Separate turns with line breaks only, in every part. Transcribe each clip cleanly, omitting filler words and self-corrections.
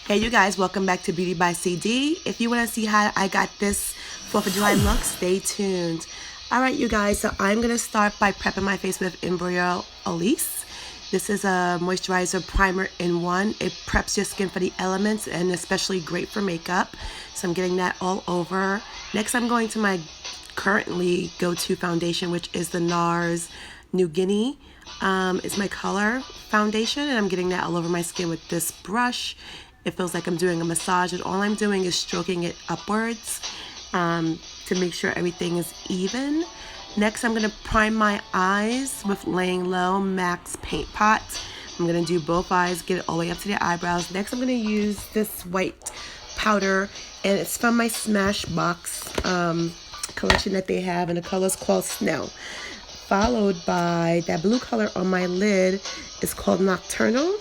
Hey you guys, welcome back to Beauty by CD. If you want to see how I got this 4th of July look, stay tuned. Alright you guys, so I'm going to start by prepping my face with L'Oreal Elise. This is a moisturizer primer in one. It preps your skin for the elements and especially great for makeup. So I'm getting that all over. Next I'm going to my currently go-to foundation, which is the Nars New Guinea. It's my color foundation, and I'm getting that all over my skin with this brush. It feels like I'm doing a massage, and all I'm doing is stroking it upwards to make sure everything is even. Next, I'm going to prime my eyes with Laying Low Max Paint Pot. I'm going to do both eyes, get it all the way up to the eyebrows. Next, I'm going to use this white powder, and it's from my Smashbox collection that they have, and the color is called Snow. Followed by that blue color on my lid is called Nocturnal.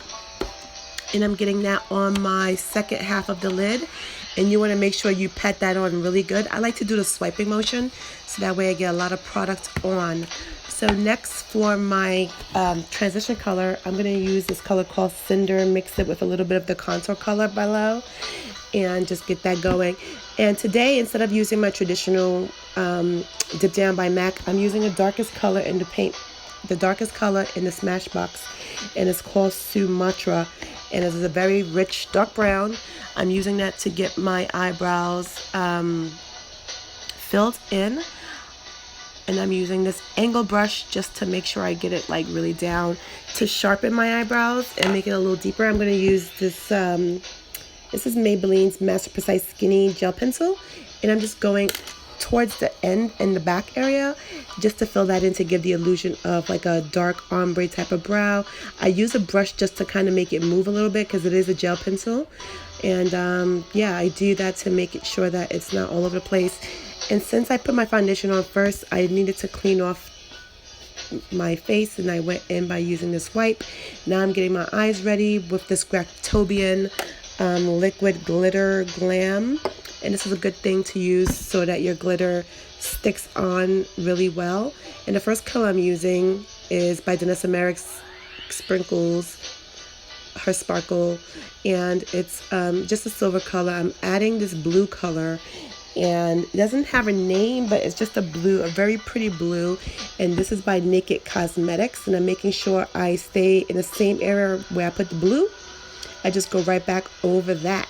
And I'm getting that on my second half of the lid, and you want to make sure you pat that on really good. I like to do the swiping motion so that way I get a lot of product on. So next for my transition color, I'm going to use this color called Cinder, mix it with a little bit of the contour color below, and just get that going. And today, instead of using my traditional Dip Down by MAC, I'm using the darkest color in the paint, the darkest color in the Smashbox, and it's called Sumatra. And it is a very rich dark brown. I'm using that to get my eyebrows filled in. And I'm using this angle brush just to make sure I get it like really down to sharpen my eyebrows and make it a little deeper. I'm going to use this, this is Maybelline's Master Precise Skinny Gel Pencil. And I'm just going towards the end in the back area just to fill that in to give the illusion of like a dark ombre type of brow. I use a brush just to kind of make it move a little bit because it is a gel pencil, and yeah, I do that to make it sure that it's not all over the place. And since I put my foundation on first, I needed to clean off my face, and I went in by using this wipe. Now I'm getting my eyes ready with this graftobian liquid glitter glam. And this is a good thing to use so that your glitter sticks on really well. And the first color I'm using is by Danessa Merrick's Sprinkles, her Sparkle. And it's just a silver color. I'm adding this blue color. And it doesn't have a name, but it's just a blue, a very pretty blue. And this is by Naked Cosmetics. And I'm making sure I stay in the same area where I put the blue. I just go right back over that.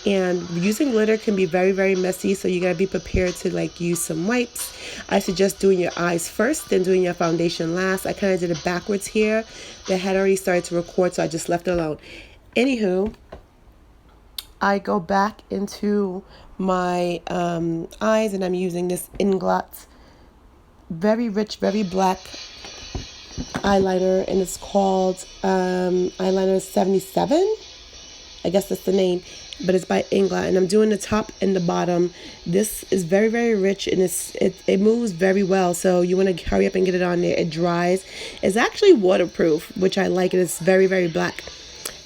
And using glitter can be very, very messy, so you gotta be prepared to like use some wipes. I suggest doing your eyes first, then doing your foundation last. I kind of did it backwards here. The head already started to record, so I just left it alone. Anywho, I go back into my eyes, and I'm using this Inglot, very rich, very black eyeliner, and it's called eyeliner 77. I guess that's the name. But it's by Inglot, and I'm doing the top and the bottom. This is very, very rich, and it moves very well, so you want to hurry up and get it on there. It dries. It's actually waterproof, which I like, and it's very, very black.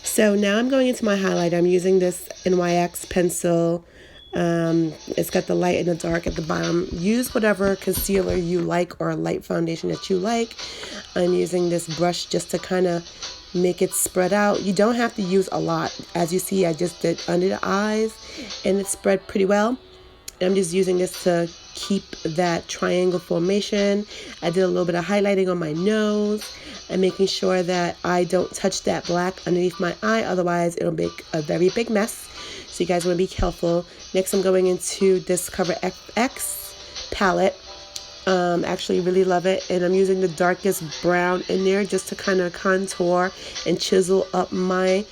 So now I'm going into my highlighter. I'm using this NYX pencil. It's got the light and the dark at the bottom. Use whatever concealer you like or light foundation that you like. I'm using this brush just to kind of make it spread out. You don't have to use a lot. As you see, I just did under the eyes, and it spread pretty well. And I'm just using this to keep that triangle formation. I did a little bit of highlighting on my nose and making sure that I don't touch that black underneath my eye, otherwise it'll make a very big mess. So you guys want to be careful. Next, I'm going into this Cover FX palette. Actually really love it, and I'm using the darkest brown in there just to kind of contour and chisel up my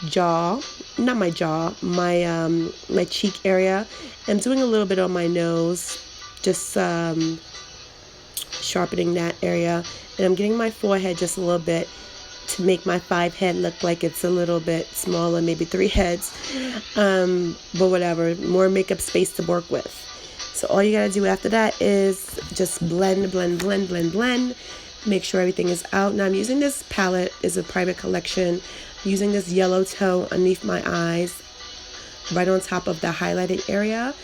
jaw, not my jaw, my cheek area. I'm doing a little bit on my nose, just sharpening that area, and I'm getting my forehead just a little bit to make my 5 head look like it's a little bit smaller, maybe 3 heads, but whatever, more makeup space to work with. So all you gotta do after that is just blend, blend, blend, blend, blend. Make sure everything is out. Now I'm using this palette, it's a private collection. I'm using this yellow tone underneath my eyes, right on top of the highlighted area.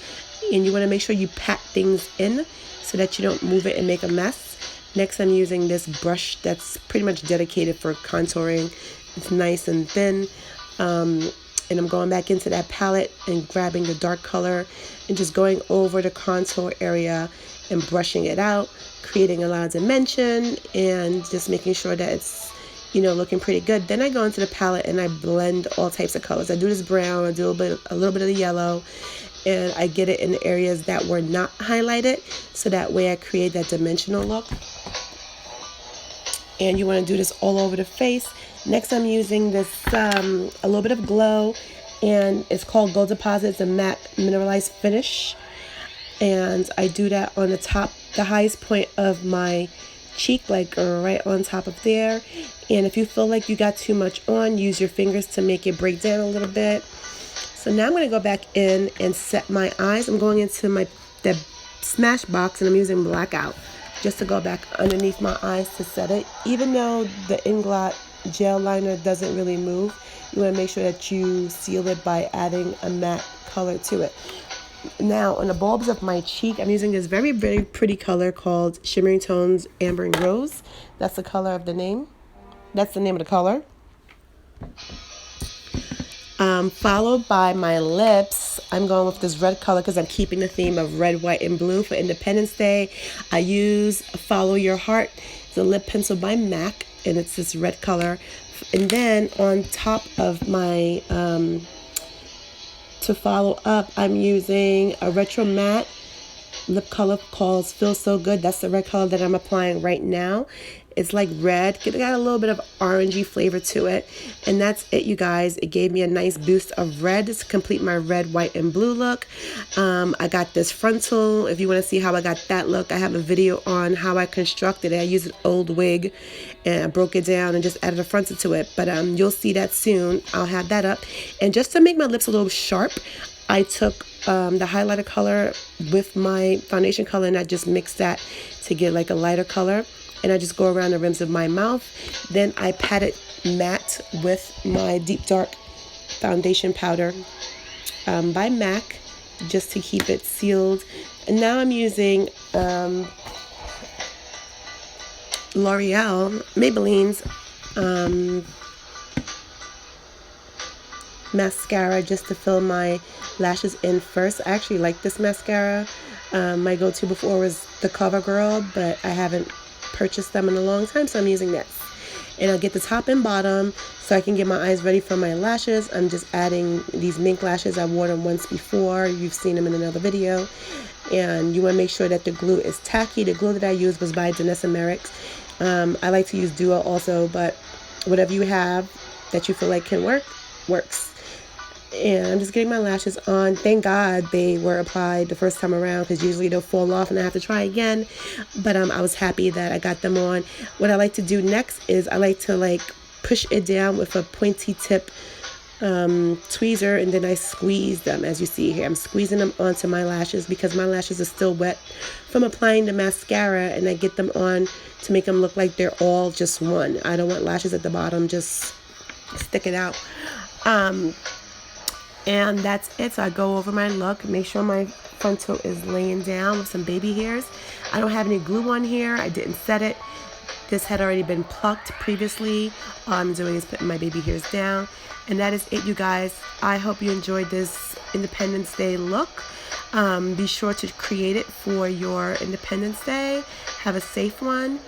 And you wanna make sure you pat things in so that you don't move it and make a mess. Next, I'm using this brush that's pretty much dedicated for contouring. It's nice and thin. and I'm going back into that palette and grabbing the dark color and just going over the contour area and brushing it out, creating a lot of dimension and just making sure that it's, you know, looking pretty good. Then I go into the palette and I blend all types of colors. I do this brown, I do a little bit of the yellow, and I get it in the areas that were not highlighted, so that way I create that dimensional look. And you want to do this all over the face. Next, I'm using this a little bit of glow, and it's called Gold Deposit. It's a matte mineralized finish, and I do that on the top, the highest point of my cheek, like right on top of there. And if you feel like you got too much on, use your fingers to make it break down a little bit. So now I'm going to go back in and set my eyes. I'm going into the Smashbox, and I'm using Blackout just to go back underneath my eyes to set it. Even though the Inglot gel liner doesn't really move, you want to make sure that you seal it by adding a matte color to it. Now on the bulbs of my cheek, I'm using this very, very pretty color called Shimmering Tones Amber and Rose. That's the color of the name. That's the name of the color. Followed by my lips, I'm going with this red color because I'm keeping the theme of red, white, and blue for Independence Day. I use Follow Your Heart. It's a lip pencil by MAC, and it's this red color. And then on top of my, to follow up, I'm using a retro matte lip color called Feel So Good. That's the red color that I'm applying right now. It's like red. It got a little bit of orangey flavor to it. And that's it, you guys. It gave me a nice boost of red to complete my red, white, and blue look. I got this frontal. If you want to see how I got that look, I have a video on how I constructed it. I used an old wig and I broke it down and just added a frontal to it. But you'll see that soon. I'll have that up. And just to make my lips a little sharp, I took the highlighter color with my foundation color, and I just mixed that to get like a lighter color. And I just go around the rims of my mouth. Then I pat it matte with my deep dark foundation powder by MAC, just to keep it sealed. And now I'm using Maybelline's mascara, just to fill my lashes in first. I actually like this mascara. My go-to before was the CoverGirl, but I haven't purchased them in a long time, so I'm using this. And I'll get the top and bottom so I can get my eyes ready for my lashes. I'm just adding these mink lashes. I wore them once before. You've seen them in another video. And you want to make sure that the glue is tacky. The glue that I used was by Danessa Merrick's. I like to use Duo also, but whatever you have that you feel like can work, works. And I'm just getting my lashes on. Thank God they were applied the first time around, because usually they'll fall off and I have to try again. But I was happy that I got them on. What I like to do next is I like to push it down with a pointy tip tweezer, and then I squeeze them. As you see here, I'm squeezing them onto my lashes because my lashes are still wet from applying the mascara, and I get them on to make them look like they're all just one. I don't want lashes at the bottom just sticking out. And that's it. So I go over my look, make sure my frontal is laying down with some baby hairs. I don't have any glue on here. I didn't set it. This had already been plucked previously. All I'm doing is putting my baby hairs down. And that is it, you guys. I hope you enjoyed this Independence Day look. Be sure to create it for your Independence Day. Have a safe one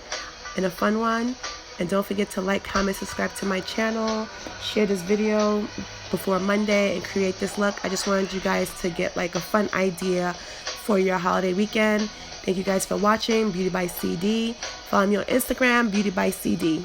and a fun one. And don't forget to like, comment, subscribe to my channel. Share this video before Monday and create this look. I just wanted you guys to get a fun idea for your holiday weekend. Thank you guys for watching. Beauty by CD. Follow me on Instagram, Beauty by CD.